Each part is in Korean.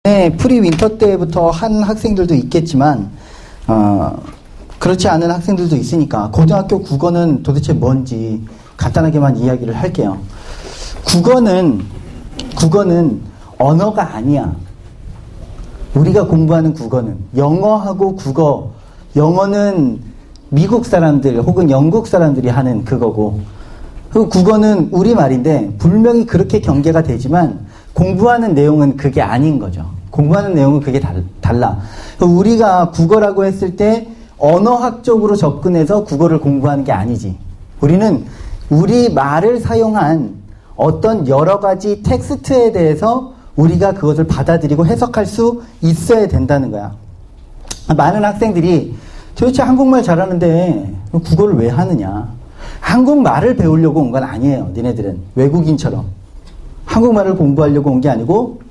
네, 프리 윈터 때부터 한 학생들도 있겠지만 그렇지 않은 학생들도 있으니까 고등학교 국어는 도대체 뭔지 간단하게만 이야기를 할게요. 국어는 언어가 아니야. 우리가 공부하는 국어는 영어하고 국어, 영어는 미국 사람들 혹은 영국 사람들이 하는 그거고, 그 국어는 우리말인데 분명히 그렇게 경계가 되지만 공부하는 내용은 그게 아닌 거죠. 공부하는 내용은 그게 달라. 우리가 국어라고 했을 때 언어학적으로 접근해서 국어를 공부하는 게 아니지. 우리는 우리 말을 사용한 어떤 여러 가지 텍스트에 대해서 우리가 그것을 받아들이고 해석할 수 있어야 된다는 거야. 많은 학생들이 도대체 한국말 잘하는데 국어를 왜 하느냐. 한국말을 배우려고 온 건 아니에요. 니네들은 외국인처럼 한국말을 공부하려고 온 게 아니고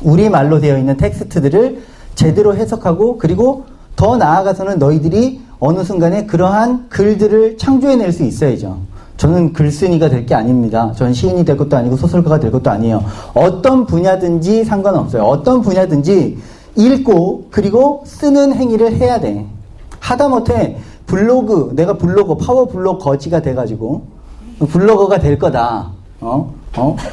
우리말로 되어 있는 텍스트들을 제대로 해석하고, 그리고 더 나아가서는 너희들이 어느 순간에 그러한 글들을 창조해낼 수 있어야죠. 저는 글쓴이가 될 게 아닙니다. 저는 시인이 될 것도 아니고 소설가가 될 것도 아니에요. 어떤 분야든지 상관없어요. 어떤 분야든지 읽고 그리고 쓰는 행위를 해야 돼. 하다못해 내가 블로거, 파워 블로거지가 돼가지고 블로거가 될 거다.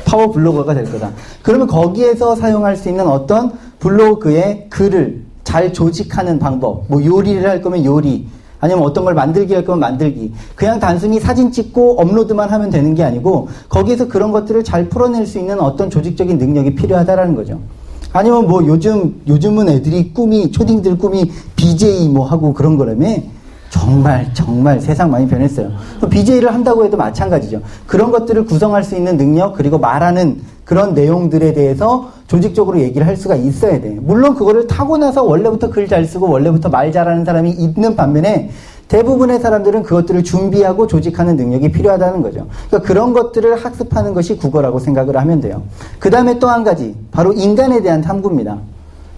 파워 블로거가 될 거다. 그러면 거기에서 사용할 수 있는 어떤 블로그의 글을 잘 조직하는 방법, 뭐 요리를 할 거면 요리, 아니면 어떤 걸 만들기 할 거면 만들기. 그냥 단순히 사진 찍고 업로드만 하면 되는 게 아니고 거기에서 그런 것들을 잘 풀어낼 수 있는 어떤 조직적인 능력이 필요하다라는 거죠. 아니면 뭐 요즘은 애들이 초딩들 꿈이 BJ 뭐 하고 그런 거라며. 정말 세상 많이 변했어요. BJ를 한다고 해도 마찬가지죠. 그런 것들을 구성할 수 있는 능력, 그리고 말하는 그런 내용들에 대해서 조직적으로 얘기를 할 수가 있어야 돼. 물론 그거를 타고나서 원래부터 글 잘 쓰고 원래부터 말 잘하는 사람이 있는 반면에 대부분의 사람들은 그것들을 준비하고 조직하는 능력이 필요하다는 거죠. 그러니까 그런 것들을 학습하는 것이 국어라고 생각을 하면 돼요. 그 다음에 또 한 가지, 바로 인간에 대한 탐구입니다.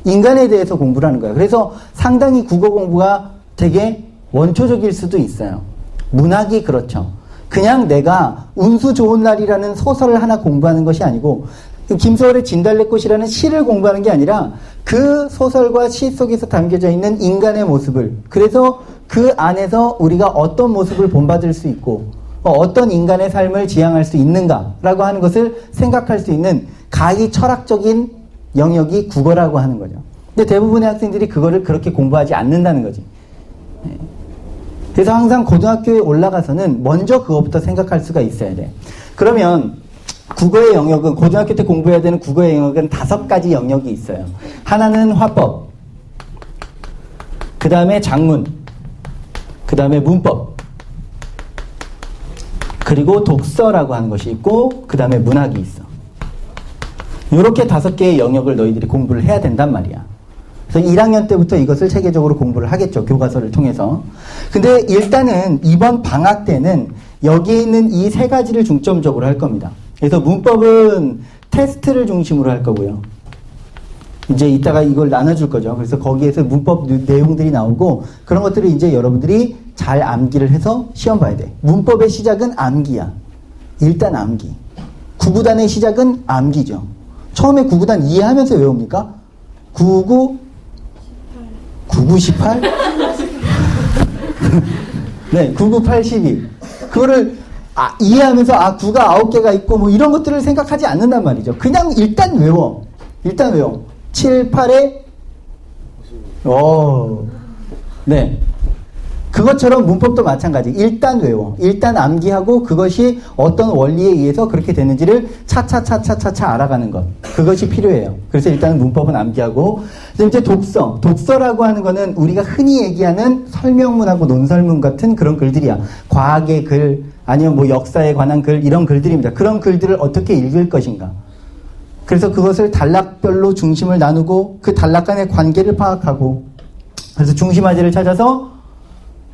인간에 대해서 공부를 하는 거예요. 그래서 상당히 국어 공부가 되게 원초적일 수도 있어요. 문학이 그렇죠. 그냥 내가 운수 좋은 날이라는 소설을 하나 공부하는 것이 아니고 김소월의 진달래꽃이라는 시를 공부하는 게 아니라 그 소설과 시 속에서 담겨져 있는 인간의 모습을, 그래서 그 안에서 우리가 어떤 모습을 본받을 수 있고 어떤 인간의 삶을 지향할 수 있는가라고 하는 것을 생각할 수 있는 가히 철학적인 영역이 국어라고 하는 거죠. 근데 대부분의 학생들이 그거를 그렇게 공부하지 않는다는 거지. 그래서 항상 고등학교에 올라가서는 먼저 그것부터 생각할 수가 있어야 돼. 그러면 국어의 영역은, 고등학교 때 공부해야 되는 국어의 영역은 5가지 영역이 있어요. 하나는 화법, 그 다음에 작문, 그 다음에 문법, 그리고 독서라고 하는 것이 있고, 그 다음에 문학이 있어. 이렇게 5개의 영역을 너희들이 공부를 해야 된단 말이야. 그래서 1학년 때부터 이것을 체계적으로 공부를 하겠죠. 교과서를 통해서. 근데 일단은 이번 방학 때는 여기에 있는 이 3가지를 중점적으로 할 겁니다. 그래서 문법은 테스트를 중심으로 할 거고요. 이제 이따가 이걸 나눠줄 거죠. 그래서 거기에서 문법 내용들이 나오고 그런 것들을 이제 여러분들이 잘 암기를 해서 시험 봐야 돼. 문법의 시작은 암기야. 일단 암기. 구구단의 시작은 암기죠. 처음에 구구단 이해하면서 외웁니까? 9918? 네, 9982. 그거를 이해하면서 9가 9개가 있고 뭐 이런 것들을 생각하지 않는단 말이죠. 그냥 일단 외워. 7, 8에 네. 그것처럼 문법도 마찬가지. 일단 외워. 일단 암기하고 그것이 어떤 원리에 의해서 그렇게 되는지를 차차차차차차 알아가는 것. 그것이 필요해요. 그래서 일단 문법은 암기하고. 그다음에 이제 독서. 독서라고 하는 거는 우리가 흔히 얘기하는 설명문하고 논설문 같은 그런 글들이야. 과학의 글, 아니면 뭐 역사에 관한 글, 이런 글들입니다. 그런 글들을 어떻게 읽을 것인가. 그래서 그것을 단락별로 중심을 나누고 그 단락 간의 관계를 파악하고, 그래서 중심화제를 찾아서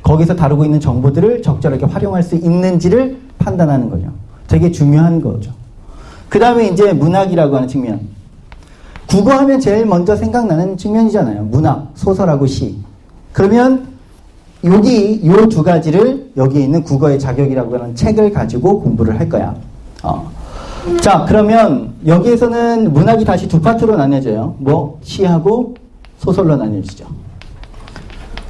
거기서 다루고 있는 정보들을 적절하게 활용할 수 있는지를 판단하는 거죠. 되게 중요한 거죠. 그 다음에 이제 문학이라고 하는 측면. 국어 하면 제일 먼저 생각나는 측면이잖아요. 문학, 소설하고 시. 그러면 여기 요 2가지를 여기에 있는 국어의 자격이라고 하는 책을 가지고 공부를 할 거야. 자, 그러면 여기에서는 문학이 다시 두 파트로 나뉘어져요. 뭐 시하고 소설로 나뉘어지죠.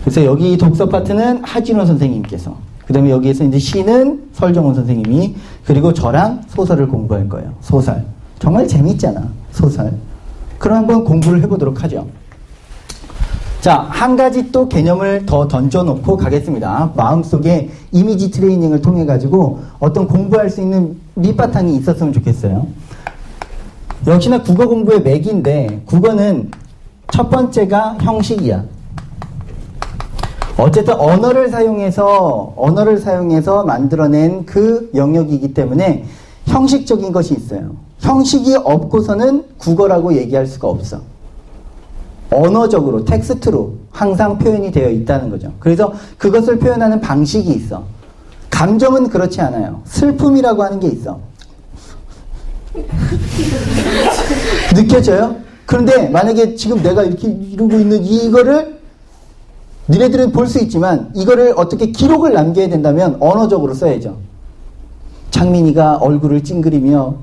그래서 여기 독서 파트는 하진호 선생님께서, 그 다음에 여기에서 이제 시는 설정훈 선생님이, 그리고 저랑 소설을 공부할 거예요. 소설. 정말 재밌잖아, 소설. 그럼 한번 공부를 해보도록 하죠. 자, 한 가지 또 개념을 더 던져놓고 가겠습니다. 마음속에 이미지 트레이닝을 통해 가지고 어떤 공부할 수 있는 밑바탕이 있었으면 좋겠어요. 역시나 국어 공부의 맥인데, 국어는 첫 번째가 형식이야. 어쨌든 언어를 사용해서 만들어낸 그 영역이기 때문에 형식적인 것이 있어요. 형식이 없고서는 국어라고 얘기할 수가 없어. 언어적으로, 텍스트로 항상 표현이 되어 있다는 거죠. 그래서 그것을 표현하는 방식이 있어. 감정은 그렇지 않아요. 슬픔이라고 하는 게 있어. 느껴져요? 그런데 만약에 지금 내가 이렇게 이러고 있는 이거를 니네들은 볼 수 있지만 이거를 어떻게 기록을 남겨야 된다면 언어적으로 써야죠. 장민이가 얼굴을 찡그리며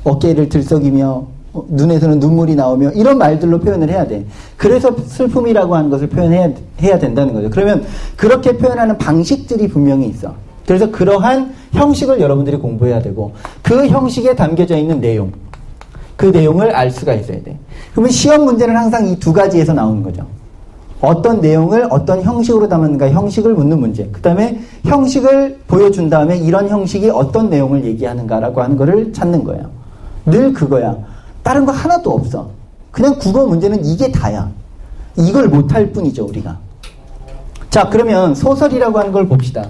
어깨를 들썩이며 눈에서는 눈물이 나오며 이런 말들로 표현을 해야 돼. 그래서 슬픔이라고 하는 것을 표현해야 된다는 거죠. 그러면 그렇게 표현하는 방식들이 분명히 있어. 그래서 그러한 형식을 여러분들이 공부해야 되고, 그 형식에 담겨져 있는 내용, 그 내용을 알 수가 있어야 돼. 그러면 시험 문제는 항상 이 두 가지에서 나오는 거죠. 어떤 내용을 어떤 형식으로 담았는가, 형식을 묻는 문제. 그 다음에 형식을 보여준 다음에 이런 형식이 어떤 내용을 얘기하는가라고 하는 거를 찾는 거예요. 늘 그거야. 다른 거 하나도 없어. 그냥 국어 문제는 이게 다야. 이걸 못할 뿐이죠, 우리가. 자, 그러면 소설이라고 하는 걸 봅시다.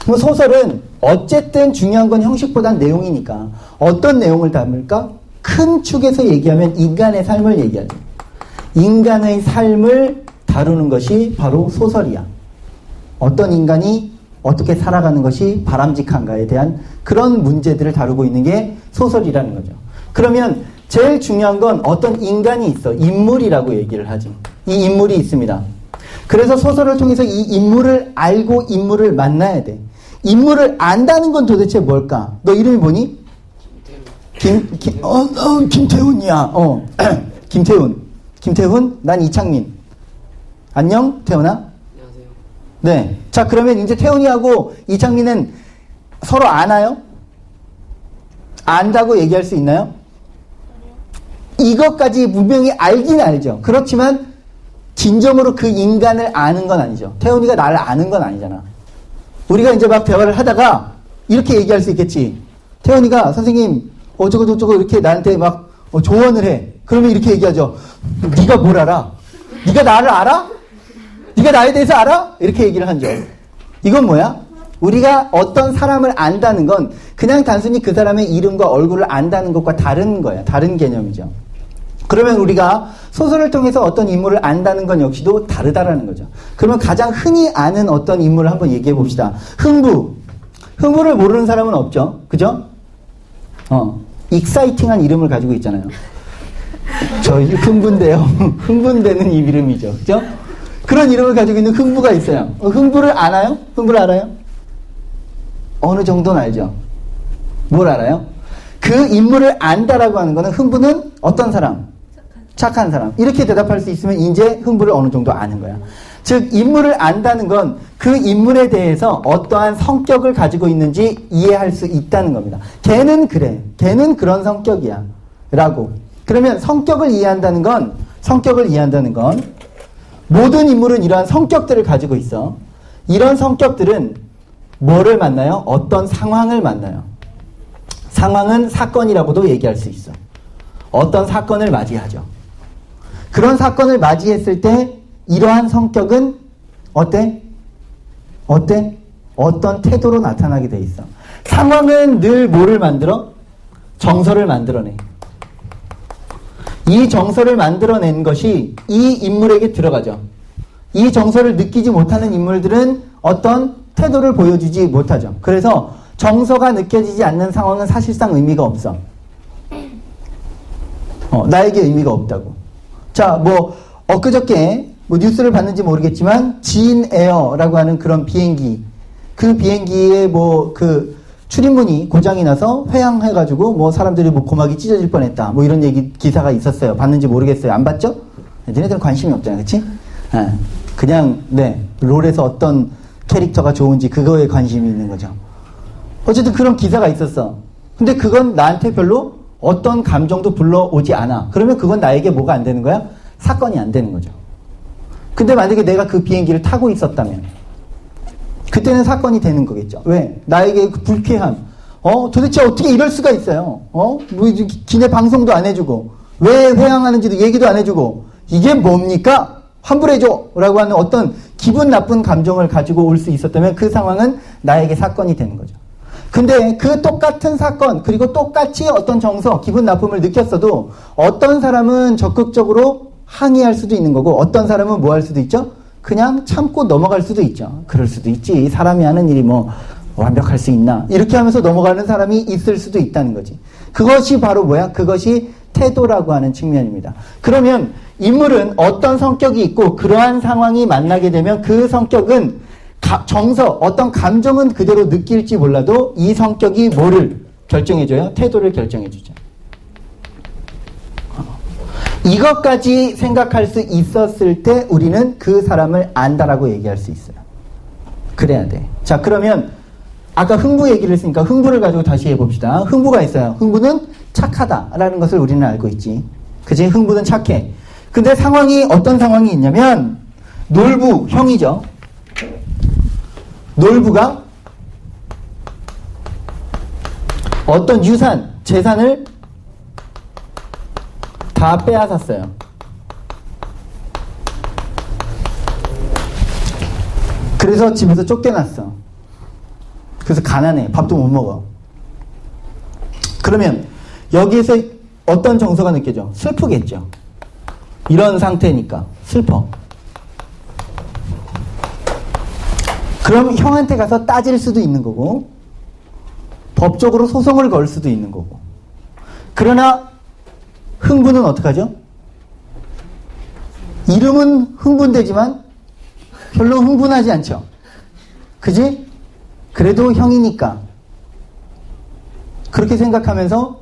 뭐 소설은 어쨌든 중요한 건 형식보단 내용이니까 어떤 내용을 담을까? 큰 축에서 얘기하면 인간의 삶을 얘기하죠. 인간의 삶을 다루는 것이 바로 소설이야. 어떤 인간이 어떻게 살아가는 것이 바람직한가에 대한 그런 문제들을 다루고 있는 게 소설이라는 거죠. 그러면 제일 중요한 건 어떤 인간이 있어. 인물이라고 얘기를 하지. 이 인물이 있습니다. 그래서 소설을 통해서 이 인물을 알고 인물을 만나야 돼. 인물을 안다는 건 도대체 뭘까? 너 이름이 뭐니? 김태훈이야. 김태훈, 난 이창민. 안녕, 태훈아? 안녕하세요. 네. 자, 그러면 이제 태훈이하고 이창민은 서로 아나요? 안다고 얘기할 수 있나요? 이것까지 분명히 알긴 알죠. 그렇지만 진정으로 그 인간을 아는 건 아니죠. 태훈이가 나를 아는 건 아니잖아. 우리가 이제 막 대화를 하다가 이렇게 얘기할 수 있겠지. 태훈이가 선생님 어쩌고저쩌고 이렇게 나한테 막 조언을 해. 그러면 이렇게 얘기하죠. 네가 뭘 알아? 네가 나를 알아? 네가 나에 대해서 알아? 이렇게 얘기를 하죠. 이건 뭐야? 우리가 어떤 사람을 안다는 건 그냥 단순히 그 사람의 이름과 얼굴을 안다는 것과 다른 거야. 다른 개념이죠. 그러면 우리가 소설을 통해서 어떤 인물을 안다는 건 역시도 다르다라는 거죠. 그러면 가장 흔히 아는 어떤 인물을 한번 얘기해 봅시다. 흥부. 흥부를 모르는 사람은 없죠. 그죠? 익사이팅한 이름을 가지고 있잖아요. 저 흥분돼요. 흥분되는 이 이름이죠. 그죠? 그런 이름을 가지고 있는 흥부가 있어요. 흥부를 아나요? 흥부를 알아요? 어느 정도는 알죠. 뭘 알아요? 그 인물을 안다라고 하는 거는 흥부는 어떤 사람? 착한 사람. 이렇게 대답할 수 있으면 이제 흥부를 어느 정도 아는 거야. 즉 인물을 안다는 건 그 인물에 대해서 어떠한 성격을 가지고 있는지 이해할 수 있다는 겁니다. 걔는 그래. 걔는 그런 성격이야. 라고. 그러면 성격을 이해한다는 건 모든 인물은 이러한 성격들을 가지고 있어. 이런 성격들은 뭐를 만나요? 어떤 상황을 만나요. 상황은 사건이라고도 얘기할 수 있어. 어떤 사건을 맞이하죠. 그런 사건을 맞이했을 때 이러한 성격은 어때? 어떤 태도로 나타나게 돼 있어. 상황은 늘 뭐를 만들어? 정서를 만들어내. 이 정서를 만들어낸 것이 이 인물에게 들어가죠. 이 정서를 느끼지 못하는 인물들은 어떤 태도를 보여주지 못하죠. 그래서 정서가 느껴지지 않는 상황은 사실상 의미가 없어. 나에게 의미가 없다고. 자, 엊그저께 뉴스를 봤는지 모르겠지만, 진 에어라고 하는 그런 비행기. 그 비행기에 출입문이 고장이 나서 회항해가지고 뭐 사람들이 뭐 고막이 찢어질 뻔했다. 뭐 이런 기사가 있었어요. 봤는지 모르겠어요. 안 봤죠? 니네들은 관심이 없잖아, 그치? 그냥, 롤에서 어떤 캐릭터가 좋은지 그거에 관심이 있는 거죠. 어쨌든 그런 기사가 있었어. 근데 그건 나한테 별로 어떤 감정도 불러오지 않아. 그러면 그건 나에게 뭐가 안 되는 거야? 사건이 안 되는 거죠. 근데 만약에 내가 그 비행기를 타고 있었다면, 그때는 사건이 되는 거겠죠. 왜? 나에게 그 불쾌함. 도대체 어떻게 이럴 수가 있어요? 뭐, 기내 방송도 안 해주고, 왜 회항하는지도 얘기도 안 해주고, 이게 뭡니까? 환불해줘! 라고 하는 어떤 기분 나쁜 감정을 가지고 올 수 있었다면 그 상황은 나에게 사건이 되는 거죠. 근데 그 똑같은 사건, 그리고 똑같이 어떤 정서, 기분 나쁨을 느꼈어도 어떤 사람은 적극적으로 항의할 수도 있는 거고, 어떤 사람은 뭐 할 수도 있죠? 그냥 참고 넘어갈 수도 있죠. 그럴 수도 있지. 사람이 하는 일이 뭐 완벽할 수 있나. 이렇게 하면서 넘어가는 사람이 있을 수도 있다는 거지. 그것이 바로 뭐야? 그것이 태도라고 하는 측면입니다. 그러면 인물은 어떤 성격이 있고 그러한 상황이 만나게 되면 그 성격은 정서, 어떤 감정은 그대로 느낄지 몰라도 이 성격이 뭐를 결정해줘요? 태도를 결정해주죠. 이것까지 생각할 수 있었을 때 우리는 그 사람을 안다라고 얘기할 수 있어요. 그래야 돼. 자, 그러면 아까 흥부 얘기를 했으니까 흥부를 가지고 다시 해봅시다. 흥부가 있어요. 흥부는 착하다라는 것을 우리는 알고 있지. 그치? 흥부는 착해. 근데 상황이 어떤 상황이 있냐면 놀부, 형이죠. 놀부가 어떤 유산, 재산을 다 빼앗았어요. 그래서 집에서 쫓겨났어. 그래서 가난해. 밥도 못 먹어. 그러면 여기에서 어떤 정서가 느껴져? 슬프겠죠. 이런 상태니까 슬퍼. 그럼 형한테 가서 따질 수도 있는 거고 법적으로 소송을 걸 수도 있는 거고. 그러나 흥부는 어떡하죠? 이름은 흥분되지만 별로 흥분하지 않죠. 그지? 그래도 형이니까 그렇게 생각하면서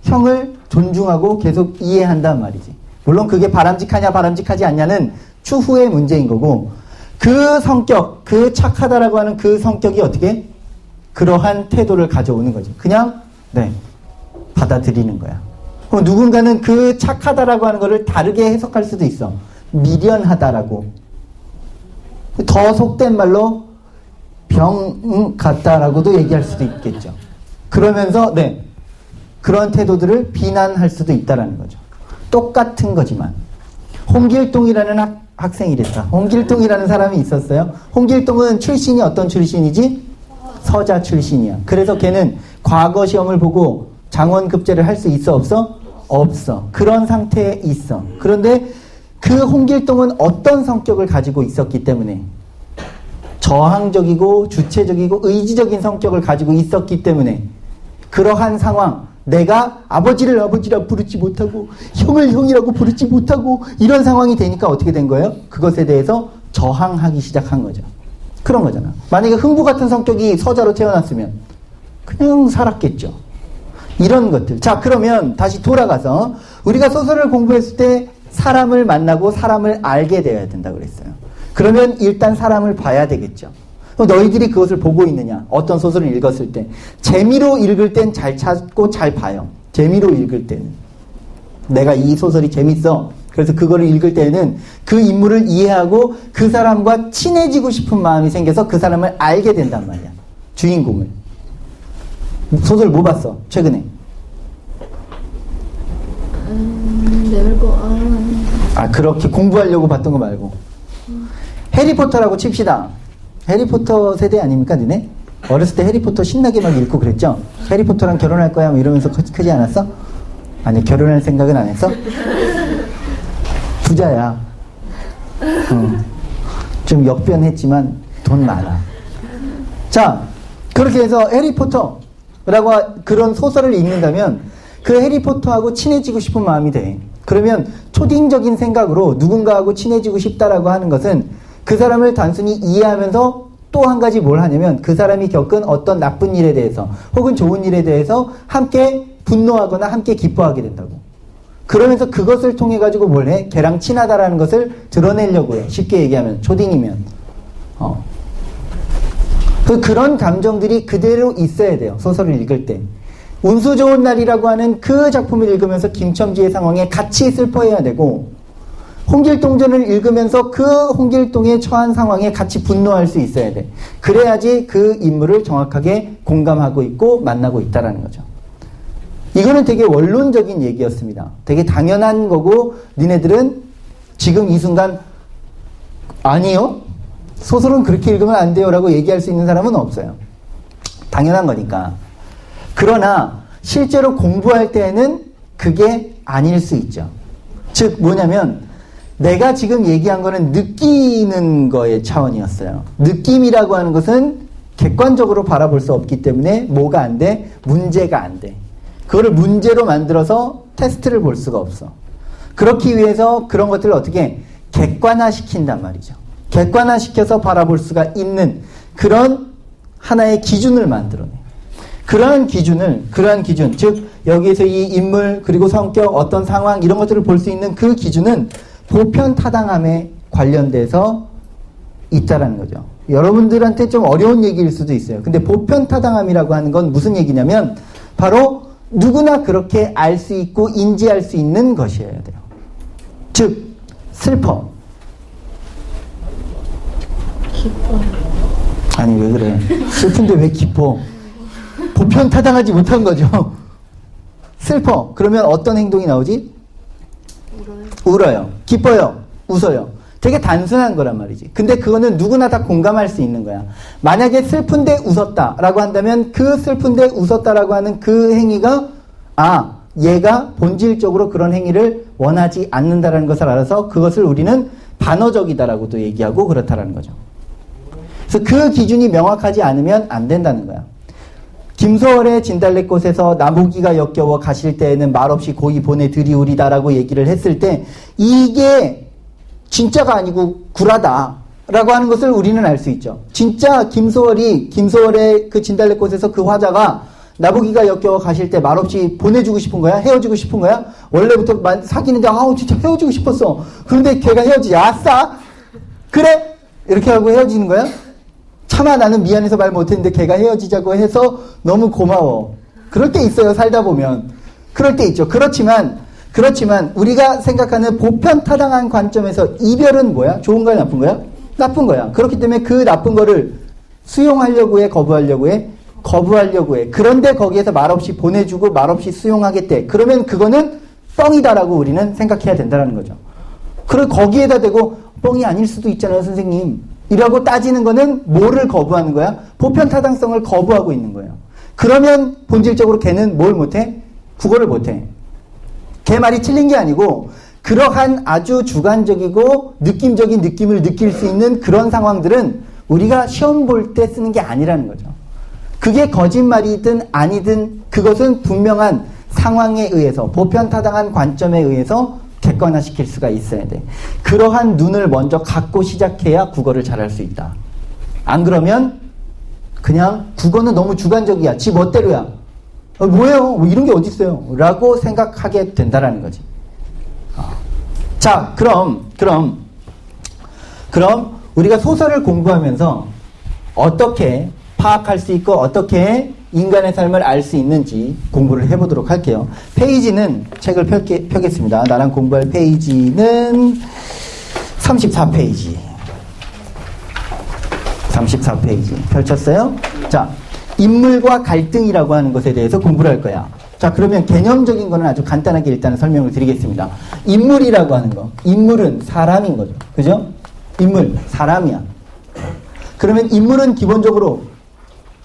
형을 존중하고 계속 이해한단 말이지. 물론 그게 바람직하냐 바람직하지 않냐는 추후의 문제인 거고, 그 성격, 그 착하다라고 하는 그 성격이 어떻게 그러한 태도를 가져오는 거지. 그냥 받아들이는 거야. 누군가는 그 착하다라고 하는 거를 다르게 해석할 수도 있어. 미련하다라고. 더 속된 말로 병 같다라고도 얘기할 수도 있겠죠. 그러면서 그런 태도들을 비난할 수도 있다라는 거죠. 똑같은 거지만 홍길동이라는 학생이 이랬다. 홍길동이라는 사람이 있었어요. 홍길동은 출신이 어떤 출신이지? 서자 출신이야. 그래서 걔는 과거 시험을 보고 장원급제를 할 수 있어 없어? 없어. 그런 상태에 있어. 그런데 그 홍길동은 어떤 성격을 가지고 있었기 때문에, 저항적이고 주체적이고 의지적인 성격을 가지고 있었기 때문에 그러한 상황, 내가 아버지를 아버지라 부르지 못하고 형을 형이라고 부르지 못하고 이런 상황이 되니까 어떻게 된 거예요? 그것에 대해서 저항하기 시작한 거죠. 그런 거잖아. 만약에 흥부 같은 성격이 서자로 태어났으면 그냥 살았겠죠. 이런 것들. 자, 그러면 다시 돌아가서 우리가 소설을 공부했을 때 사람을 만나고 사람을 알게 되어야 된다 그랬어요. 그러면 일단 사람을 봐야 되겠죠. 너희들이 그것을 보고 있느냐? 어떤 소설을 읽었을 때 재미로 읽을 땐 잘 찾고 잘 봐요. 재미로 읽을 때는 내가 이 소설이 재밌어. 그래서 그거를 읽을 때는 그 인물을 이해하고 그 사람과 친해지고 싶은 마음이 생겨서 그 사람을 알게 된단 말이야. 주인공을. 소설 뭐 봤어? 최근에? 그렇게 공부하려고 봤던 거 말고. 해리포터라고 칩시다. 해리포터 세대 아닙니까, 니네? 어렸을 때 해리포터 신나게 막 읽고 그랬죠? 해리포터랑 결혼할 거야 뭐 이러면서 크지 않았어? 아니, 결혼할 생각은 안 했어? 부자야. 좀 역변했지만 돈 많아. 자, 그렇게 해서 해리포터라고 그런 소설을 읽는다면 그 해리포터하고 친해지고 싶은 마음이 돼. 그러면 초딩적인 생각으로 누군가하고 친해지고 싶다라고 하는 것은 그 사람을 단순히 이해하면서 또 한 가지 뭘 하냐면 그 사람이 겪은 어떤 나쁜 일에 대해서 혹은 좋은 일에 대해서 함께 분노하거나 함께 기뻐하게 된다고. 그러면서 그것을 통해 가지고 뭘 해? 걔랑 친하다라는 것을 드러내려고 해. 쉽게 얘기하면 초딩이면. 그런 감정들이 그대로 있어야 돼요. 소설을 읽을 때. 운수 좋은 날이라고 하는 그 작품을 읽으면서 김첨지의 상황에 같이 슬퍼해야 되고, 홍길동전을 읽으면서 그 홍길동의 처한 상황에 같이 분노할 수 있어야 돼. 그래야지 그 인물을 정확하게 공감하고 있고 만나고 있다라는 거죠. 이거는 되게 원론적인 얘기였습니다. 되게 당연한 거고, 니네들은 지금 이 순간 아니요? 소설은 그렇게 읽으면 안 돼요 라고 얘기할 수 있는 사람은 없어요. 당연한 거니까. 그러나 실제로 공부할 때에는 그게 아닐 수 있죠. 즉 뭐냐면 내가 지금 얘기한 거는 느끼는 거의 차원이었어요. 느낌이라고 하는 것은 객관적으로 바라볼 수 없기 때문에 뭐가 안 돼? 문제가 안 돼. 그거를 문제로 만들어서 테스트를 볼 수가 없어. 그렇기 위해서 그런 것들을 어떻게 객관화시킨단 말이죠. 객관화시켜서 바라볼 수가 있는 그런 하나의 기준을 만들어내. 그러한 기준, 즉 여기에서 이 인물 그리고 성격, 어떤 상황 이런 것들을 볼 수 있는 그 기준은 보편타당함에 관련돼서 있다라는 거죠. 여러분들한테 좀 어려운 얘기일 수도 있어요. 근데 보편타당함이라고 하는 건 무슨 얘기냐면 바로 누구나 그렇게 알 수 있고 인지할 수 있는 것이어야 돼요. 즉 슬퍼. 기뻐. 아니 왜 그래? 슬픈데 왜 기뻐? 보편타당하지 못한 거죠. 슬퍼. 그러면 어떤 행동이 나오지? 울어요. 기뻐요. 웃어요. 되게 단순한 거란 말이지. 근데 그거는 누구나 다 공감할 수 있는 거야. 만약에 슬픈데 웃었다라고 한다면 그 슬픈데 웃었다라고 하는 그 행위가 얘가 본질적으로 그런 행위를 원하지 않는다라는 것을 알아서 그것을 우리는 반어적이다라고도 얘기하고 그렇다라는 거죠. 그래서 그 기준이 명확하지 않으면 안 된다는 거야. 김소월의 진달래꽃에서 나무기가 역겨워 가실 때에는 말없이 고이 보내드리우리다라고 얘기를 했을 때 이게 진짜가 아니고 구라다라고 하는 것을 우리는 알 수 있죠. 진짜 김소월의 그 진달래꽃에서 그 화자가 나무기가 역겨워 가실 때 말없이 보내주고 싶은 거야? 헤어지고 싶은 거야? 원래부터 사귀는데 진짜 헤어지고 싶었어. 그런데 걔가 헤어지지. 아싸! 그래! 이렇게 하고 헤어지는 거야? 차마 나는 미안해서 말 못했는데 걔가 헤어지자고 해서 너무 고마워. 그럴 때 있어요. 살다 보면. 그럴 때 있죠. 그렇지만 우리가 생각하는 보편타당한 관점에서 이별은 뭐야? 좋은 거야? 나쁜 거야? 나쁜 거야. 그렇기 때문에 그 나쁜 거를 수용하려고 해? 거부하려고 해? 거부하려고 해. 그런데 거기에서 말없이 보내주고 말없이 수용하겠대. 그러면 그거는 뻥이다라고 우리는 생각해야 된다는 거죠. 그리고 거기에다 대고 뻥이 아닐 수도 있잖아요, 선생님. 이라고 따지는 거는 뭐를 거부하는 거야? 보편타당성을 거부하고 있는 거예요. 그러면 본질적으로 걔는 뭘 못해? 국어를 못해. 걔 말이 틀린 게 아니고 그러한 아주 주관적이고 느낌적인 느낌을 느낄 수 있는 그런 상황들은 우리가 시험 볼 때 쓰는 게 아니라는 거죠. 그게 거짓말이든 아니든 그것은 분명한 상황에 의해서 보편타당한 관점에 의해서 객관화시킬 수가 있어야 돼. 그러한 눈을 먼저 갖고 시작해야 국어를 잘할 수 있다. 안 그러면 그냥 국어는 너무 주관적이야. 지 멋대로야. 뭐예요? 뭐 이런 게 어디 있어요? 라고 생각하게 된다라는 거지. 자, 그럼 우리가 소설을 공부하면서 어떻게 파악할 수 있고 어떻게 인간의 삶을 알 수 있는지 공부를 해보도록 할게요. 페이지는 책을 펴겠습니다. 나랑 공부할 페이지는 34페이지. 34페이지. 펼쳤어요? 자, 인물과 갈등이라고 하는 것에 대해서 공부를 할 거야. 자, 그러면 개념적인 거는 아주 간단하게 일단은 설명을 드리겠습니다. 인물이라고 하는 거. 인물은 사람인 거죠. 그죠? 인물, 사람이야. 그러면 인물은 기본적으로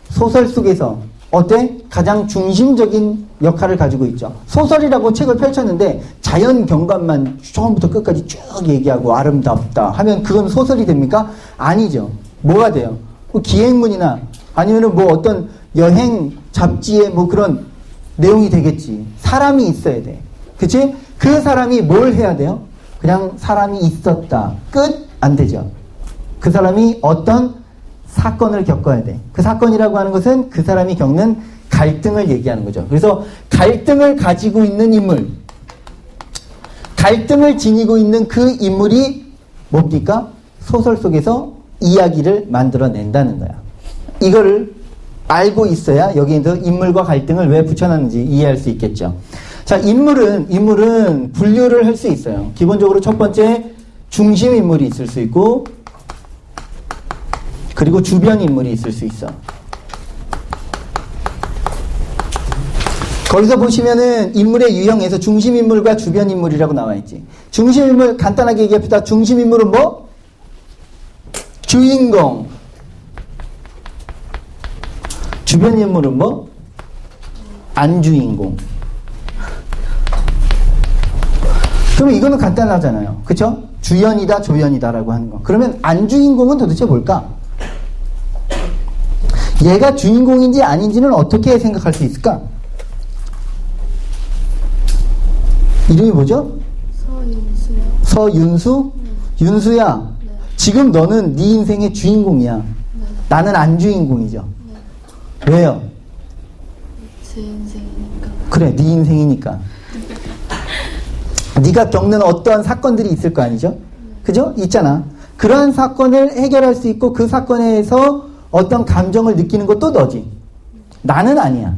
소설 속에서 어때? 가장 중심적인 역할을 가지고 있죠. 소설이라고 책을 펼쳤는데 자연 경관만 처음부터 끝까지 쭉 얘기하고 아름답다 하면 그건 소설이 됩니까? 아니죠. 뭐가 돼요? 뭐 기행문이나 아니면은 뭐 어떤 여행 잡지에 뭐 그런 내용이 되겠지. 사람이 있어야 돼. 그치? 그 사람이 뭘 해야 돼요? 그냥 사람이 있었다. 끝? 안 되죠. 그 사람이 어떤 사건을 겪어야 돼. 그 사건이라고 하는 것은 그 사람이 겪는 갈등을 얘기하는 거죠. 그래서 갈등을 가지고 있는 인물, 갈등을 지니고 있는 그 인물이 뭡니까? 소설 속에서 이야기를 만들어낸다는 거야. 이거를 알고 있어야 여기에서 인물과 갈등을 왜 붙여놨는지 이해할 수 있겠죠. 자, 인물은 분류를 할 수 있어요. 기본적으로 첫 번째 중심 인물이 있을 수 있고, 그리고 주변 인물이 있을 수 있어. 거기서 보시면은 인물의 유형에서 중심 인물과 주변 인물이라고 나와 있지. 중심 인물 간단하게 얘기합시다. 중심 인물은 뭐? 주인공. 주변 인물은 뭐? 안주인공. 그러면 이거는 간단하잖아요. 그쵸? 주연이다, 조연이다라고 하는 거. 그러면 안주인공은 도대체 뭘까? 얘가 주인공인지 아닌지는 어떻게 생각할 수 있을까? 이름이 뭐죠? 서윤수요. 서윤수? 네. 윤수야, 네. 지금 너는 네 인생의 주인공이야. 네. 나는 안주인공이죠. 네. 왜요? 제 인생이니까. 그래, 네 인생이니까. 네가 겪는 어떠한 사건들이 있을 거 아니죠? 그죠? 있잖아. 그러한 사건을 해결할 수 있고 그 사건에서 어떤 감정을 느끼는 것도 너지. 나는 아니야.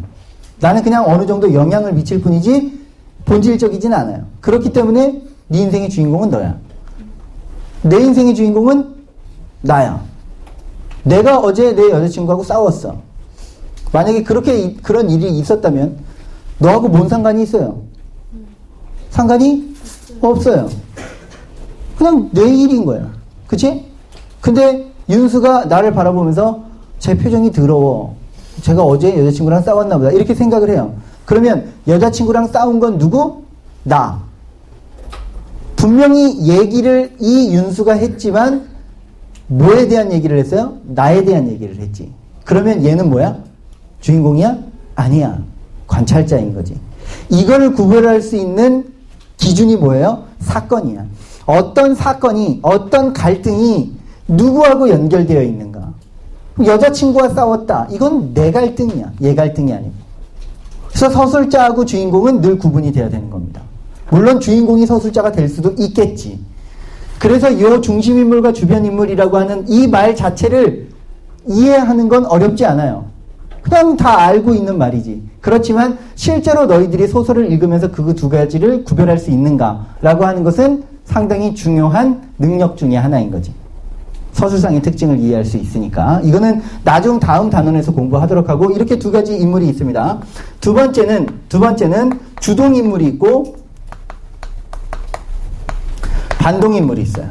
나는 그냥 어느 정도 영향을 미칠 뿐이지 본질적이진 않아요. 그렇기 때문에 네 인생의 주인공은 너야. 내 인생의 주인공은 나야. 내가 어제 내 여자친구하고 싸웠어. 만약에 그런 일이 있었다면 너하고 뭔 상관이 있어요? 상관이 없어요. 그냥 내 일인 거야. 그치? 근데 윤수가 나를 바라보면서 제 표정이 더러워. 제가 어제 여자친구랑 싸웠나 보다. 이렇게 생각을 해요. 그러면 여자친구랑 싸운 건 누구? 나. 분명히 얘기를 이 윤수가 했지만 뭐에 대한 얘기를 했어요? 나에 대한 얘기를 했지. 그러면 얘는 뭐야? 주인공이야? 아니야. 관찰자인 거지. 이거를 구별할 수 있는 기준이 뭐예요? 사건이야. 어떤 사건이, 어떤 갈등이 누구하고 연결되어 있는가? 여자친구와 싸웠다. 이건 내 갈등이야. 얘 갈등이 아니고. 그래서 서술자하고 주인공은 늘 구분이 돼야 되는 겁니다. 물론 주인공이 서술자가 될 수도 있겠지. 그래서 이 중심인물과 주변인물이라고 하는 이 말 자체를 이해하는 건 어렵지 않아요. 그냥 다 알고 있는 말이지. 그렇지만 실제로 너희들이 소설을 읽으면서 그 두 가지를 구별할 수 있는가라고 하는 것은 상당히 중요한 능력 중에 하나인 거지. 서술상의 특징을 이해할 수 있으니까. 이거는 나중 다음 단원에서 공부하도록 하고, 이렇게 두 가지 인물이 있습니다. 두 번째는 주동인물이 있고 반동인물이 있어요.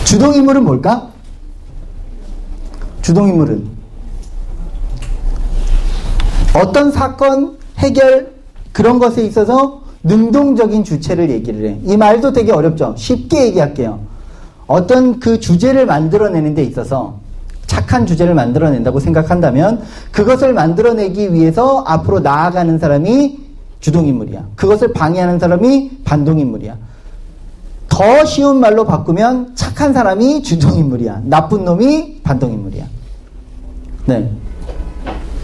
주동인물은 뭘까? 주동인물은 어떤 사건 해결 그런 것에 있어서 능동적인 주체를 얘기를 해. 이 말도 되게 어렵죠. 쉽게 얘기할게요. 어떤 그 주제를 만들어내는 데 있어서 착한 주제를 만들어낸다고 생각한다면 그것을 만들어내기 위해서 앞으로 나아가는 사람이 주동인물이야. 그것을 방해하는 사람이 반동인물이야. 더 쉬운 말로 바꾸면 착한 사람이 주동인물이야. 나쁜 놈이 반동인물이야. 네.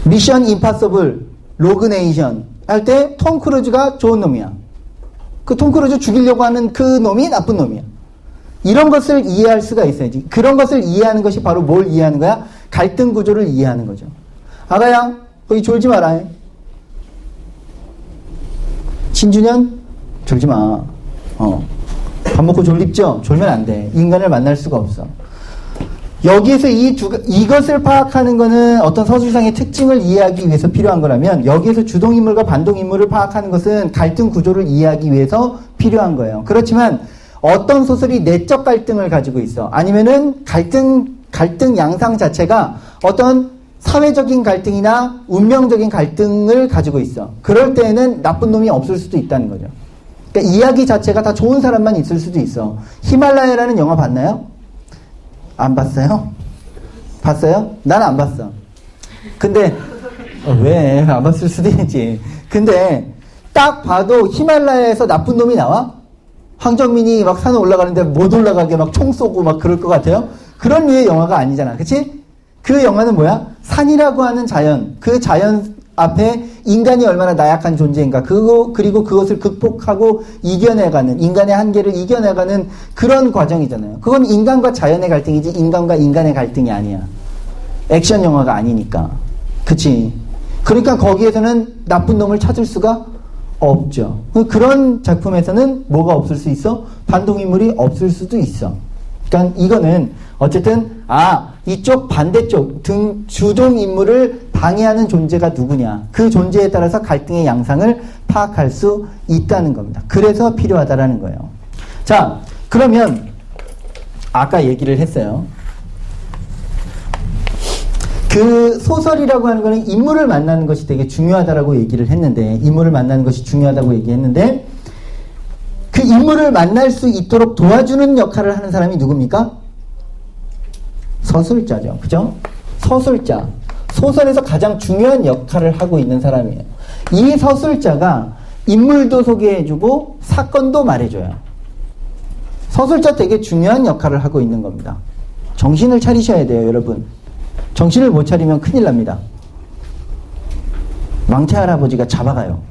미션 임파서블 로그네이션 할 때 톰 크루즈가 좋은 놈이야. 그 톰 크루즈 죽이려고 하는 그 놈이 나쁜 놈이야. 이런 것을 이해할 수가 있어야지. 그런 것을 이해하는 것이 바로 뭘 이해하는 거야? 갈등 구조를 이해하는 거죠. 아가야, 거기 졸지 마라. 신준현, 졸지 마. 밥 먹고 졸립죠? 졸면 안 돼. 인간을 만날 수가 없어. 여기에서 이것을 파악하는 거는 어떤 서술상의 특징을 이해하기 위해서 필요한 거라면, 여기에서 주동인물과 반동인물을 파악하는 것은 갈등 구조를 이해하기 위해서 필요한 거예요. 그렇지만 어떤 소설이 내적 갈등을 가지고 있어. 아니면은 갈등 양상 자체가 어떤 사회적인 갈등이나 운명적인 갈등을 가지고 있어. 그럴 때에는 나쁜 놈이 없을 수도 있다는 거죠. 그러니까 이야기 자체가 다 좋은 사람만 있을 수도 있어. 히말라야라는 영화 봤나요? 안 봤어요? 봤어요? 난 안 봤어. 근데 왜? 안 봤을 수도 있지. 근데 딱 봐도 히말라야에서 나쁜 놈이 나와? 황정민이 막 산에 올라가는데 못 올라가게 막 총 쏘고 막 그럴 것 같아요? 그런 류의 영화가 아니잖아. 그치? 그 영화는 뭐야? 산이라고 하는 자연, 그 자연 앞에 인간이 얼마나 나약한 존재인가. 그리고 그것을 극복하고 이겨내가는, 인간의 한계를 이겨내가는 그런 과정이잖아요. 그건 인간과 자연의 갈등이지, 인간과 인간의 갈등이 아니야. 액션 영화가 아니니까. 그치? 그러니까 거기에서는 나쁜 놈을 찾을 수가 없죠. 그런 작품에서는 뭐가 없을 수 있어? 반동인물이 없을 수도 있어. 그러니까 이거는 어쨌든 이쪽 반대쪽 주동 인물을 방해하는 존재가 누구냐, 그 존재에 따라서 갈등의 양상을 파악할 수 있다는 겁니다. 그래서 필요하다라는 거예요. 자, 그러면 아까 얘기를 했어요. 그 소설이라고 하는 거는 인물을 만나는 것이 되게 중요하다라고 얘기를 했는데, 인물을 만나는 것이 중요하다고 얘기했는데, 그 인물을 만날 수 있도록 도와주는 역할을 하는 사람이 누굽니까? 서술자죠. 그죠? 서술자. 소설에서 가장 중요한 역할을 하고 있는 사람이에요. 이 서술자가 인물도 소개해주고 사건도 말해줘요. 서술자 되게 중요한 역할을 하고 있는 겁니다. 정신을 차리셔야 돼요, 여러분. 정신을 못 차리면 큰일 납니다. 망태 할아버지가 잡아가요.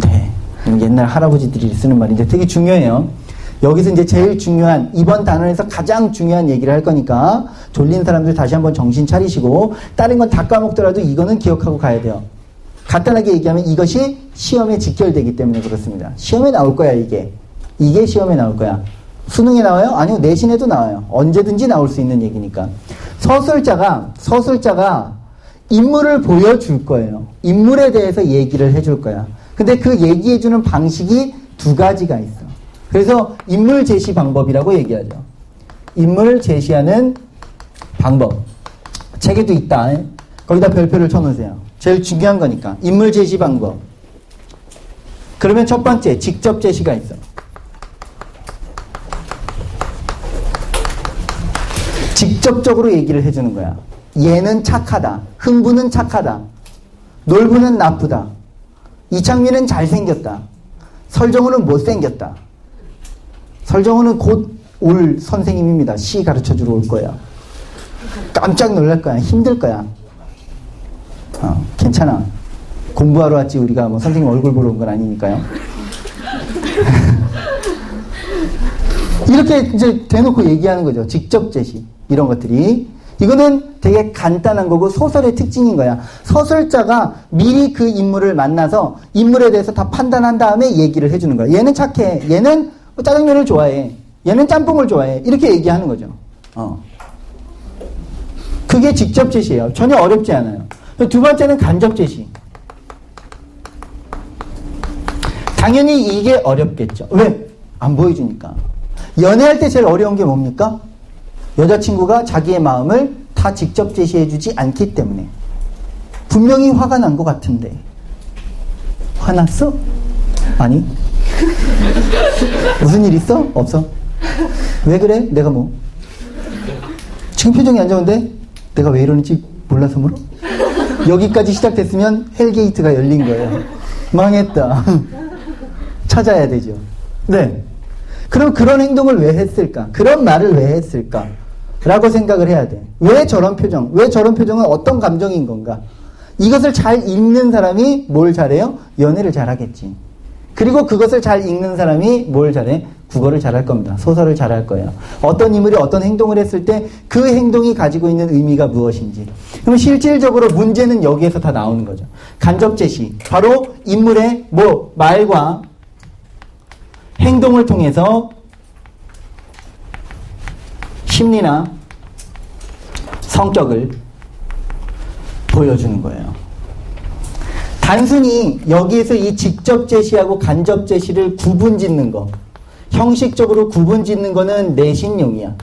네. 옛날 할아버지들이 쓰는 말인데 되게 중요해요. 여기서 이제 제일 중요한, 이번 단원에서 가장 중요한 얘기를 할 거니까 졸린 사람들 다시 한번 정신 차리시고, 다른 건 다 까먹더라도 이거는 기억하고 가야 돼요. 간단하게 얘기하면 이것이 시험에 직결되기 때문에 그렇습니다. 시험에 나올 거야, 이게. 이게 시험에 나올 거야. 수능에 나와요? 아니요, 내신에도 나와요. 언제든지 나올 수 있는 얘기니까. 서술자가 인물을 보여줄 거예요. 인물에 대해서 얘기를 해줄 거야. 근데 그 얘기해주는 방식이 두 가지가 있어. 그래서 인물 제시 방법이라고 얘기하죠. 인물 제시하는 방법. 책에도 있다. 거기다 별표를 쳐놓으세요. 제일 중요한 거니까. 인물 제시 방법. 그러면 첫 번째, 직접 제시가 있어. 직접적으로 얘기를 해주는 거야. 얘는 착하다. 흥부는 착하다. 놀부는 나쁘다. 이창민은 잘생겼다. 설정우는 못생겼다. 설정우는 곧 올 선생님입니다. 시 가르쳐주러 올 거야. 깜짝 놀랄 거야. 힘들 거야. 괜찮아. 공부하러 왔지 우리가 뭐 선생님 얼굴 보러 온 건 아니니까요. 이렇게 이제 대놓고 얘기하는 거죠. 직접 제시. 이런 것들이. 이거는 되게 간단한 거고 소설의 특징인 거야. 서술자가 미리 그 인물을 만나서 인물에 대해서 다 판단한 다음에 얘기를 해주는 거야. 얘는 착해. 얘는 짜장면을 좋아해. 얘는 짬뽕을 좋아해. 이렇게 얘기하는 거죠. 그게 직접 제시예요. 전혀 어렵지 않아요. 두 번째는 간접 제시. 당연히 이게 어렵겠죠. 왜? 안 보여주니까. 연애할 때 제일 어려운 게 뭡니까? 여자친구가 자기의 마음을 다 직접 제시해주지 않기 때문에. 분명히 화가 난 것 같은데. 화났어? 아니. 무슨 일 있어? 없어. 왜 그래? 내가 뭐? 지금 표정이 안 좋은데? 내가 왜 이러는지 몰라서 물어? 여기까지 시작됐으면 헬게이트가 열린 거예요. 망했다. 찾아야 되죠. 네. 그럼 그런 행동을 왜 했을까? 그런 말을 왜 했을까? 라고 생각을 해야 돼. 왜 저런 표정? 왜 저런 표정은 어떤 감정인 건가? 이것을 잘 읽는 사람이 뭘 잘해요? 연애를 잘하겠지. 그리고 그것을 잘 읽는 사람이 뭘 잘해? 국어를 잘할 겁니다. 소설을 잘할 거예요. 어떤 인물이 어떤 행동을 했을 때 그 행동이 가지고 있는 의미가 무엇인지. 그럼 실질적으로 문제는 여기에서 다 나오는 거죠. 간접 제시. 바로 인물의 말과 행동을 통해서 심리나 성격을 보여주는 거예요. 단순히 여기에서 이 직접 제시하고 간접 제시를 구분 짓는 거, 형식적으로 구분 짓는 거는 내신용이야.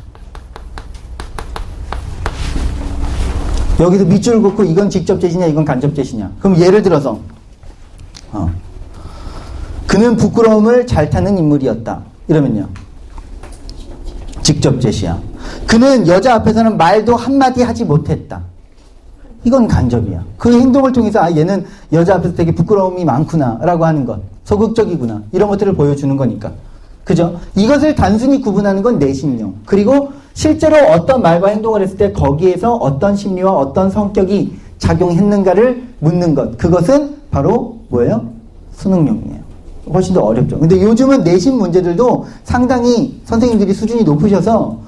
여기서 밑줄 긋고 이건 직접 제시냐 이건 간접 제시냐. 그럼 예를 들어서 그는 부끄러움을 잘 타는 인물이었다. 이러면요. 직접 제시야. 그는 여자 앞에서는 말도 한마디 하지 못했다. 이건 간접이야. 그 행동을 통해서 얘는 여자 앞에서 되게 부끄러움이 많구나 라고 하는 것. 소극적이구나. 이런 것들을 보여주는 거니까. 그죠? 이것을 단순히 구분하는 건 내심용. 그리고 실제로 어떤 말과 행동을 했을 때 거기에서 어떤 심리와 어떤 성격이 작용했는가를 묻는 것. 그것은 바로 뭐예요? 수능용이에요. 훨씬 더 어렵죠. 근데 요즘은 내신 문제들도 상당히 선생님들이 수준이 높으셔서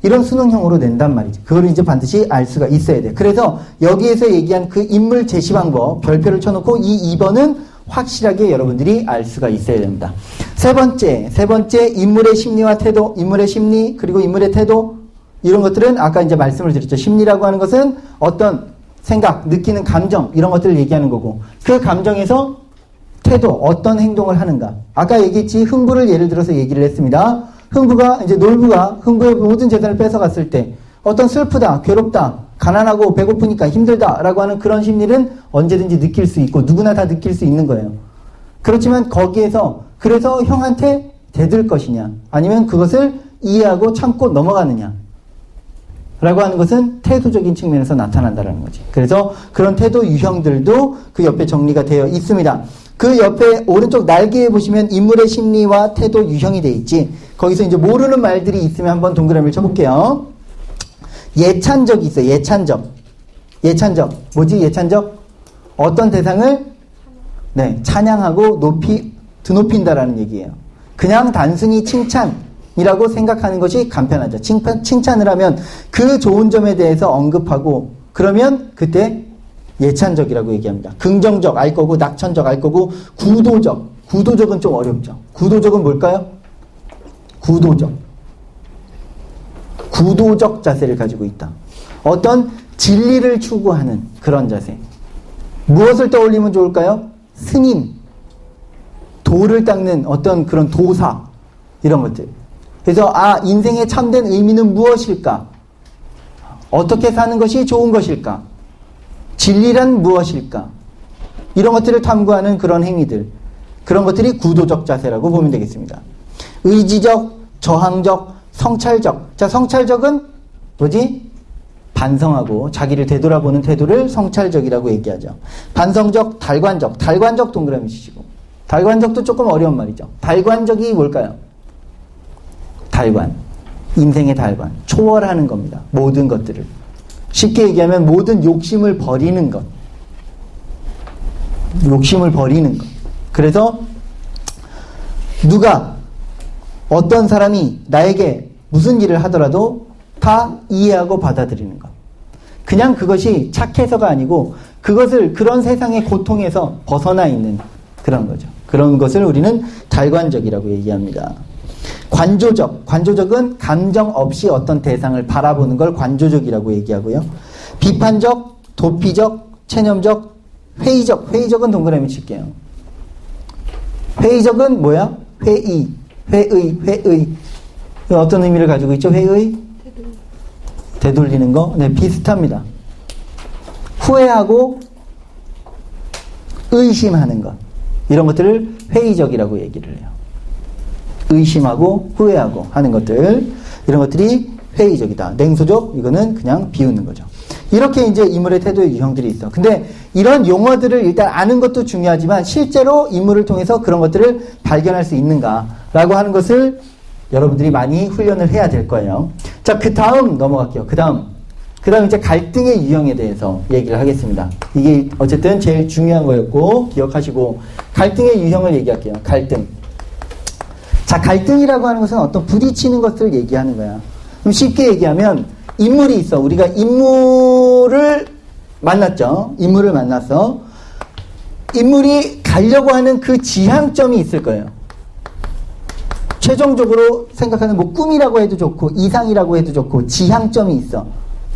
이런 수능형으로 낸단 말이죠. 그걸 이제 반드시 알 수가 있어야 돼. 그래서 여기에서 얘기한 그 인물 제시 방법, 별표를 쳐놓고 이 2번은 확실하게 여러분들이 알 수가 있어야 됩니다. 세 번째 인물의 심리와 태도, 인물의 심리 그리고 인물의 태도 이런 것들은 아까 이제 말씀을 드렸죠. 심리라고 하는 것은 어떤 생각, 느끼는 감정 이런 것들을 얘기하는 거고 그 감정에서 태도, 어떤 행동을 하는가. 아까 얘기했지 흥부를 예를 들어서 얘기를 했습니다. 흥부가 이제 놀부가 흥부의 모든 재산을 뺏어갔을 때 어떤 슬프다, 괴롭다, 가난하고 배고프니까 힘들다라고 하는 그런 심리는 언제든지 느낄 수 있고 누구나 다 느낄 수 있는 거예요. 그렇지만 거기에서 그래서 형한테 대들 것이냐 아니면 그것을 이해하고 참고 넘어가느냐 라고 하는 것은 태도적인 측면에서 나타난다는 거지. 그래서 그런 태도 유형들도 그 옆에 정리가 되어 있습니다. 그 옆에 오른쪽 날개에 보시면 인물의 심리와 태도 유형이 되어 있지. 거기서 이제 모르는 말들이 있으면 한번 동그라미를 쳐볼게요. 예찬적이 있어요. 예찬적. 뭐지 예찬적? 어떤 대상을 찬양하고 드높인다라는 얘기예요. 그냥 단순히 칭찬이라고 생각하는 것이 간편하죠. 칭찬을 하면 그 좋은 점에 대해서 언급하고 그러면 그때 예찬적이라고 얘기합니다. 긍정적 알 거고 낙천적 알 거고 구도적은 좀 어렵죠. 구도적은 뭘까요? 구도적 자세를 가지고 있다. 어떤 진리를 추구하는 그런 자세. 무엇을 떠올리면 좋을까요? 스님, 도를 닦는 어떤 그런 도사 이런 것들. 그래서 인생의 참된 의미는 무엇일까? 어떻게 사는 것이 좋은 것일까? 진리란 무엇일까? 이런 것들을 탐구하는 그런 행위들. 그런 것들이 구도적 자세라고 보면 되겠습니다. 의지적, 저항적, 성찰적. 자, 성찰적은 뭐지? 반성하고 자기를 되돌아보는 태도를 성찰적이라고 얘기하죠. 반성적, 달관적. 달관적 동그라미 치시고. 달관적도 조금 어려운 말이죠. 달관적이 뭘까요? 달관. 인생의 달관. 초월하는 겁니다. 모든 것들을. 쉽게 얘기하면 모든 욕심을 버리는 것. 그래서 누가 어떤 사람이 나에게 무슨 일을 하더라도 다 이해하고 받아들이는 것. 그냥 그것이 착해서가 아니고 그런 세상의 고통에서 벗어나 있는 그런 거죠. 그런 것을 우리는 달관적이라고 얘기합니다. 관조적은 감정 없이 어떤 대상을 바라보는 걸 관조적이라고 얘기하고요. 비판적, 도피적, 체념적, 회의적은 동그라미 칠게요. 회의적은 뭐야? 회의. 어떤 의미를 가지고 있죠? 회의? 되돌리는 거? 네, 비슷합니다. 후회하고 의심하는 것. 이런 것들을 회의적이라고 얘기를 해요. 의심하고 후회하고 하는 것들. 이런 것들이 회의적이다. 냉소적, 이거는 그냥 비웃는 거죠. 이렇게 이제 인물의 태도의 유형들이 있어. 근데 이런 용어들을 일단 아는 것도 중요하지만 실제로 인물을 통해서 그런 것들을 발견할 수 있는가라고 하는 것을 여러분들이 많이 훈련을 해야 될 거예요. 자, 그 다음 넘어갈게요. 그 다음 이제 갈등의 유형에 대해서 얘기를 하겠습니다. 이게 어쨌든 제일 중요한 거였고 기억하시고 갈등의 유형을 얘기할게요. 갈등. 자, 갈등이라고 하는 것은 어떤 부딪히는 것들을 얘기하는 거야. 그럼 쉽게 얘기하면 인물이 있어. 우리가 인물을 만났죠. 인물을 만났어. 인물이 가려고 하는 그 지향점이 있을 거예요. 최종적으로 생각하는 뭐 꿈이라고 해도 좋고 이상이라고 해도 좋고 지향점이 있어.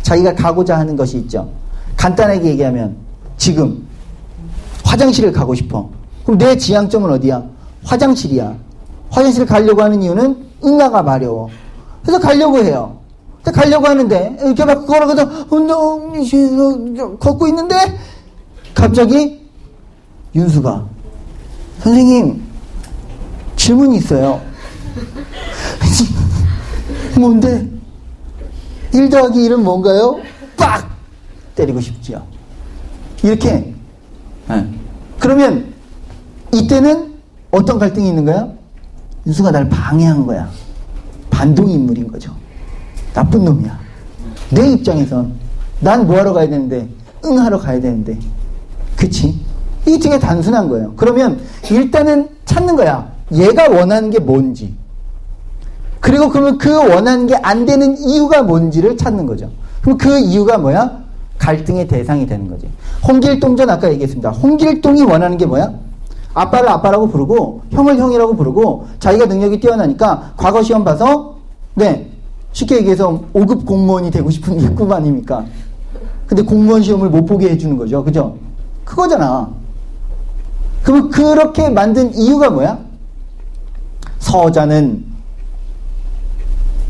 자기가 가고자 하는 것이 있죠. 간단하게 얘기하면 지금 화장실을 가고 싶어. 그럼 내 지향점은 어디야? 화장실이야. 화장실을 가려고 하는 이유는 응아가 마려워. 그래서 가려고 해요. 가려고 하는데 이렇게 막 걸어가서 걷고 있는데 갑자기 윤수가 선생님 질문이 있어요. 뭔데? 1 더하기 1은 뭔가요? 빡! 때리고 싶지요. 이렇게. 그러면 이때는 어떤 갈등이 있는 거야? 윤수가 날 방해한 거야. 반동인물인 거죠. 나쁜 놈이야. 내 입장에선 난 뭐하러 가야 되는데 하러 가야 되는데 그치? 이게 되게 단순한 거예요. 그러면 일단은 찾는 거야. 얘가 원하는 게 뭔지. 그리고 그러면 그 원하는 게 안 되는 이유가 뭔지를 찾는 거죠. 그럼 그 이유가 뭐야? 갈등의 대상이 되는 거지. 홍길동 전 아까 얘기했습니다. 홍길동이 원하는 게 뭐야? 아빠를 아빠라고 부르고 형을 형이라고 부르고 자기가 능력이 뛰어나니까 과거 시험 봐서 네 쉽게 얘기해서 5급 공무원이 되고 싶은 게 꿈 아닙니까? 근데 공무원 시험을 못 보게 해주는 거죠. 그죠? 그거잖아. 그럼 그렇게 만든 이유가 뭐야? 서자는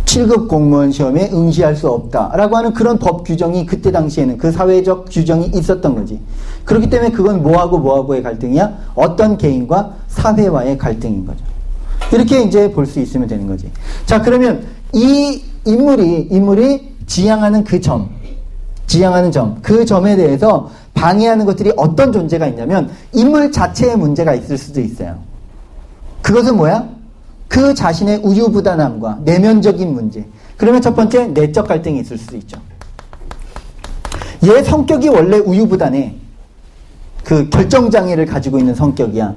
7급 공무원 시험에 응시할 수 없다라고 하는 그런 법 규정이 그때 당시에는 그 사회적 규정이 있었던 거지. 그렇기 때문에 그건 뭐하고의 갈등이야? 어떤 개인과 사회와의 갈등인 거죠. 이렇게 이제 볼 수 있으면 되는 거지. 자, 그러면 이 인물이 지향하는 그 점, 그 점에 대해서 방해하는 것들이 어떤 존재가 있냐면 인물 자체의 문제가 있을 수도 있어요. 그것은 뭐야? 그 자신의 우유부단함과 내면적인 문제. 그러면 첫 번째 내적 갈등이 있을 수도 있죠. 얘 성격이 원래 우유부단해. 그 결정장애를 가지고 있는 성격이야.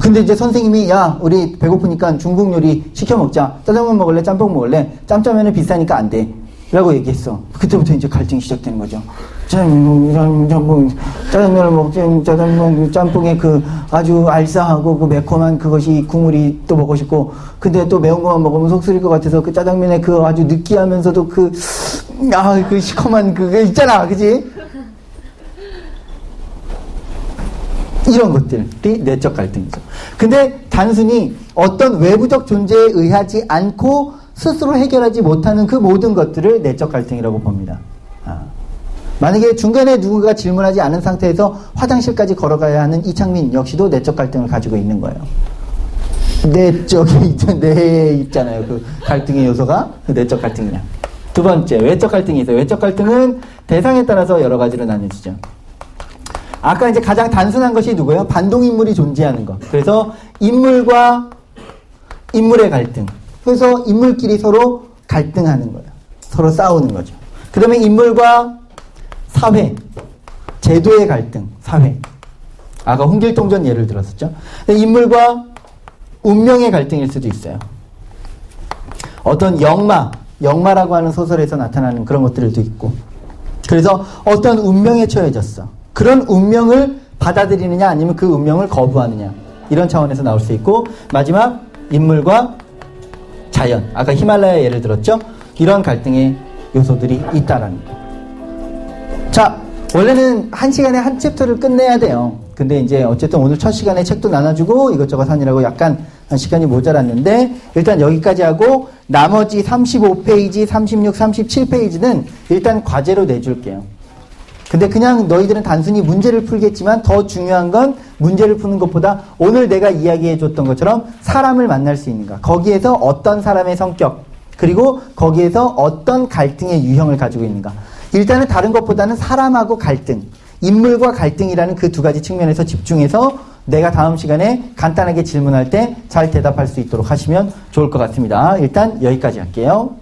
근데 이제 선생님이 야 우리 배고프니까 중국 요리 시켜 먹자. 짜장면 먹을래? 짬뽕 먹을래? 짬짜면은 비싸니까 안 돼. 라고 얘기했어. 그때부터 이제 갈등이 시작되는 거죠. 짜장면을 먹지, 짜장면, 짬뽕에 그 아주 알싸하고 그 매콤한 그것이 국물이 또 먹고 싶고, 근데 또 매운 것만 먹으면 속 쓰릴 것 같아서 그 짜장면에 그 아주 느끼하면서도 그 시커먼 그게 있잖아. 그지? 이런 것들이 내적 갈등이죠. 근데 단순히 어떤 외부적 존재에 의하지 않고 스스로 해결하지 못하는 그 모든 것들을 내적 갈등이라고 봅니다. 만약에 중간에 누군가 질문하지 않은 상태에서 화장실까지 걸어가야 하는 이창민 역시도 내적 갈등을 가지고 있는 거예요. 내 있잖아요. 그 갈등의 요소가 그 내적 갈등이야. 두 번째, 외적 갈등이 있어요. 외적 갈등은 대상에 따라서 여러 가지로 나뉘어지죠. 아까 이제 가장 단순한 것이 누구예요? 반동인물이 존재하는 것. 그래서 인물과 인물의 갈등. 그래서 인물끼리 서로 갈등하는 거예요. 서로 싸우는 거죠. 그러면 인물과 사회, 제도의 갈등, 사회. 아까 홍길동전 예를 들었었죠. 인물과 운명의 갈등일 수도 있어요. 어떤 영마라고 하는 소설에서 나타나는 그런 것들도 있고. 그래서 어떤 운명에 처해졌어. 그런 운명을 받아들이느냐 아니면 그 운명을 거부하느냐. 이런 차원에서 나올 수 있고, 마지막 인물과 자연. 아까 히말라야 예를 들었죠. 이런 갈등의 요소들이 있다라는 거예요. 자, 원래는 한 시간에 한 챕터를 끝내야 돼요. 근데 이제 어쨌든 오늘 첫 시간에 책도 나눠주고 이것저것 하느라고 약간 시간이 모자랐는데 일단 여기까지 하고 나머지 35페이지, 36, 37페이지는 일단 과제로 내줄게요. 근데 그냥 너희들은 단순히 문제를 풀겠지만 더 중요한 건 문제를 푸는 것보다 오늘 내가 이야기해 줬던 것처럼 사람을 만날 수 있는가. 거기에서 어떤 사람의 성격, 그리고 거기에서 어떤 갈등의 유형을 가지고 있는가. 일단은 다른 것보다는 사람하고 갈등, 인물과 갈등이라는 그 두 가지 측면에서 집중해서 내가 다음 시간에 간단하게 질문할 때 잘 대답할 수 있도록 하시면 좋을 것 같습니다. 일단 여기까지 할게요.